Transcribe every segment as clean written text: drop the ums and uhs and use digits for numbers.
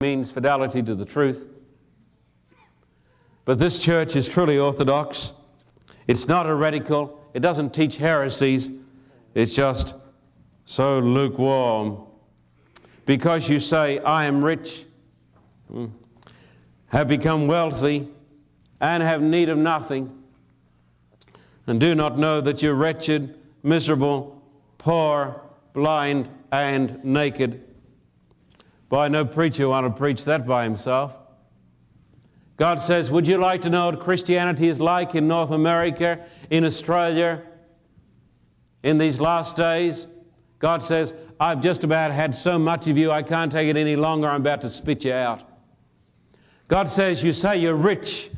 means fidelity to the truth. But this church is truly orthodox. It's not heretical. It doesn't teach heresies. It's just so lukewarm. Because you say, I am rich, have become wealthy, and have need of nothing, and do not know that you're wretched, miserable, poor, blind, and naked. Boy, no preacher want to preach that by himself. God says, would you like to know what Christianity is like in North America, in Australia, in these last days? God says, I've just about had so much of you, I can't take it any longer, I'm about to spit you out. God says, you say you're rich.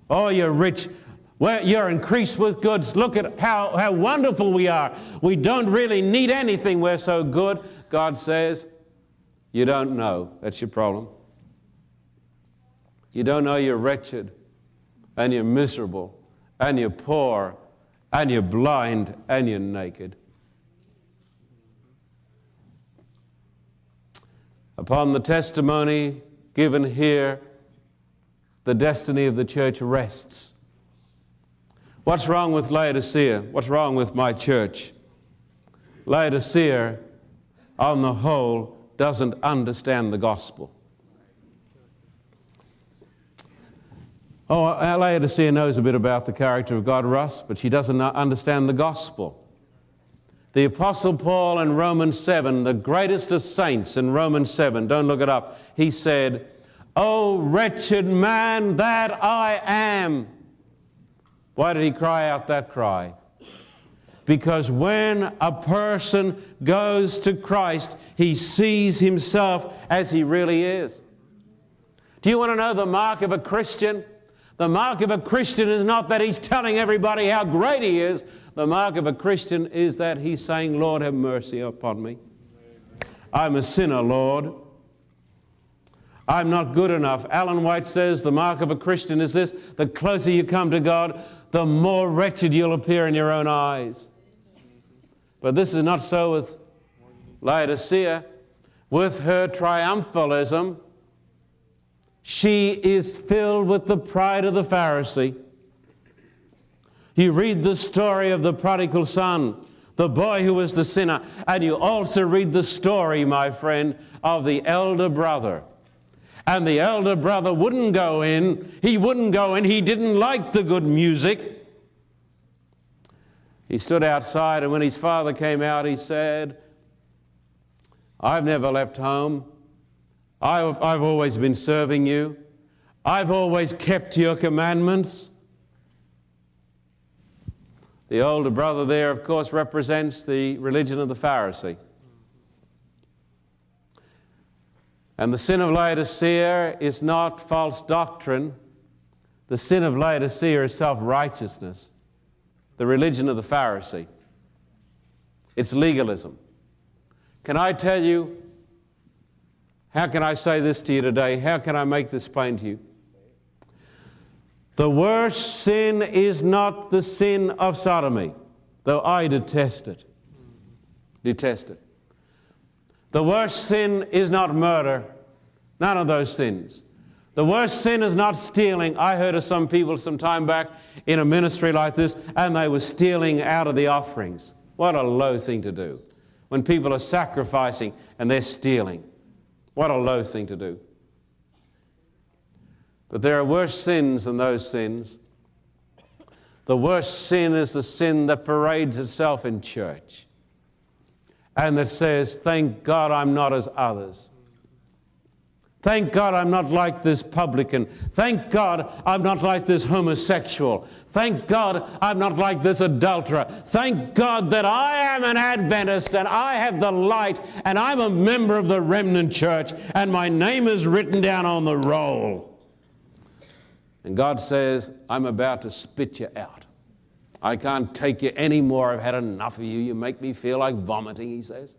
Oh, you're rich. Well, you're increased with goods. Look at how wonderful we are. We don't really need anything. We're so good. God says, you don't know. That's your problem. You don't know you're wretched, and you're miserable, and you're poor, and you're blind, and you're naked. Upon the testimony given here, the destiny of the church rests. What's wrong with Laodicea? What's wrong with my church? Laodicea, on the whole, doesn't understand the gospel. Oh, Laodicea knows a bit about the character of God, Russ, but she doesn't understand the gospel. The Apostle Paul in Romans 7, the greatest of saints in Romans 7, don't look it up, he said, "Oh, wretched man that I am." Why did he cry out that cry? Because when a person goes to Christ, he sees himself as he really is. Do you want to know the mark of a Christian? The mark of a Christian is not that he's telling everybody how great he is. The mark of a Christian is that he's saying, Lord, have mercy upon me. I'm a sinner, Lord. I'm not good enough. Ellen White says the mark of a Christian is this: the closer you come to God, the more wretched you'll appear in your own eyes. But this is not so with Laodicea. With her triumphalism, she is filled with the pride of the Pharisee. You read the story of the prodigal son, the boy who was the sinner, and you also read the story, my friend, of the elder brother. And the elder brother wouldn't go in. He wouldn't go in. He didn't like the good music. He stood outside, and when his father came out, he said, I've never left home. I've always been serving you. I've always kept your commandments. The older brother there, of course, represents the religion of the Pharisee. And the sin of Laodicea is not false doctrine. The sin of Laodicea is self-righteousness, the religion of the Pharisee. It's legalism. Can I tell you, how can I say this to you today? How can I make this plain to you? The worst sin is not the sin of sodomy, though I detest it. Detest it. The worst sin is not murder. None of those sins. The worst sin is not stealing. I heard of some people some time back in a ministry like this, and they were stealing out of the offerings. What a low thing to do. When people are sacrificing and they're stealing. What a low thing to do. But there are worse sins than those sins. The worst sin is the sin that parades itself in church and that says, thank God I'm not as others. Thank God I'm not like this publican. Thank God I'm not like this homosexual. Thank God I'm not like this adulterer. Thank God that I am an Adventist and I have the light and I'm a member of the remnant church and my name is written down on the roll. And God says, I'm about to spit you out. I can't take you anymore. I've had enough of you. You make me feel like vomiting, he says.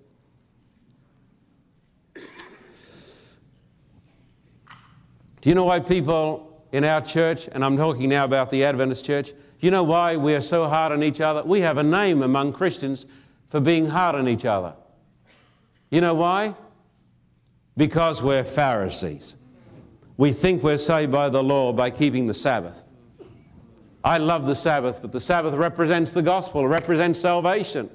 Do you know why people in our church, and I'm talking now about the Adventist church, do you know why we are so hard on each other? We have a name among Christians for being hard on each other. You know why? because we're Pharisees. We think we're saved by the law by keeping the Sabbath. I love the Sabbath, but the Sabbath represents the gospel, it represents salvation.